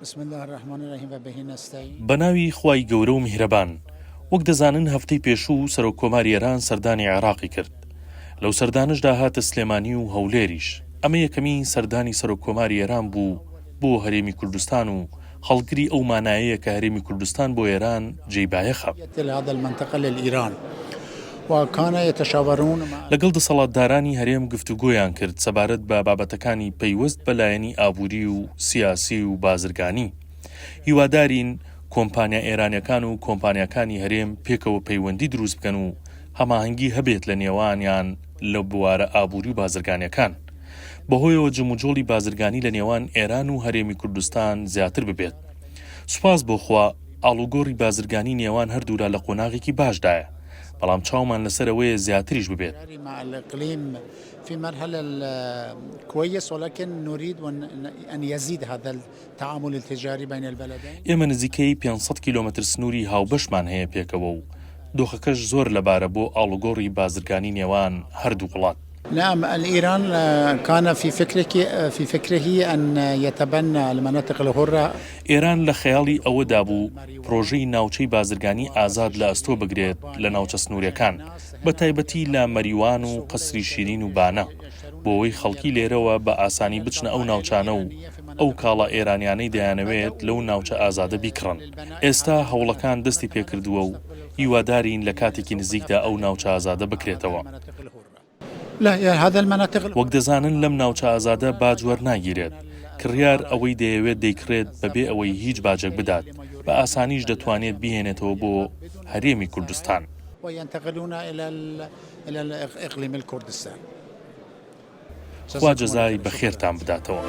بسم الله الرحمن الرحیم و به نستعین. بەناوی خوای گەورە و میهرەبان. وەک دەزانن هەفتەی پێشوو سەرۆکۆماری ئێران سەردانی عێراقی کرد. لەو سەردانشدا هاتە سلێمانی و هەولێریش. ئەمە یەکەمین سەردانی سەرۆکۆماری ئێران بوو بۆ هەرێمی کوردستان و هەڵگری ئەو مانایەیە کە هەرێمی کوردستان بۆ ئێران جێیبایەخە. هذا المنطقة للإيران وكان يتشاورون مع لەگەڵ دەسەڵاتدارانی هەرێم گفتوگۆیان کرد سەبارەت بە بابەتەکانی پەیوەست بەلایەنی ئابووری و سیاسی و بازرگانی. هیوادارین کۆمپانیا ئێرانیەکان و کۆمپانیاکانی هەرێم پێکەوە پەیوەندی دروست بکەن و هەماهەنگی هەبێت لە نێوانیان لە بوارە ئابووری و بازرگانیەکان. بەهۆیەوە جموجۆڵی بازرگانی لە نێوان ئێران و هەرێمی کوردستان زیاتر ببێت. سوپاس بۆخوا ئاڵوگۆڕی بازرگانی نێوان هەردوولا لە قۆناغێکی باشدایە. بەڵام چاومان لەسەرەوەیە زیاتریش ببێت. مع الإقليم في مرحلة كويس ولكن نريد أن يزيد هذا التعامل التجاري بين البلدين. ئێمە نزیکەی 500 کیلۆمەتر سنووری هاوبەشمان هەیە پێکەوە و دۆخەکەش زۆر لەبارە بۆ ئاڵوگۆڕی بازرگانی نێوان هەردوو وڵات. نعم، الإيران كان في فكره أن يتبنى المناطق الحرة. ئێران لە خەیاڵی ئەوەدا بوو پرۆژەی ناوچەی بازرگانی ئازاد لە ئەستۆ بگرێت لە ناوچە سنوورەکان، بە تایبەتی لە مەریوان و قەسری شیرین و بانە، بۆەوەی خەڵکی لێرەوە بە ئاسانی بچنە ئەو ناوچانە و ئەو کاڵە ئێرانیانەی دەیانەوێت لەو ناوچە ئازادە بیکڕن. ئێستا هەوڵەکان دەستی پێکردووە و هیوادارین لە کاتێکی نزیکدا ئەو ناوچە ئازادە بکرێتەوە. وەک دەزانن لەم ناوچە ئازادە باج وەرناگیرێت. کڕیار ئەوەی دەیەوێت دەیکرێت بەبێ ئەوەی هیچ باجێک بدات، بە ئاسانیش دەتوانێت بهێنێتەوە بۆ هەرێمی کوردستان. وينتقلون إلى الإقليم الكردستان. خوا جەزای بەخێرتان بداتەوە.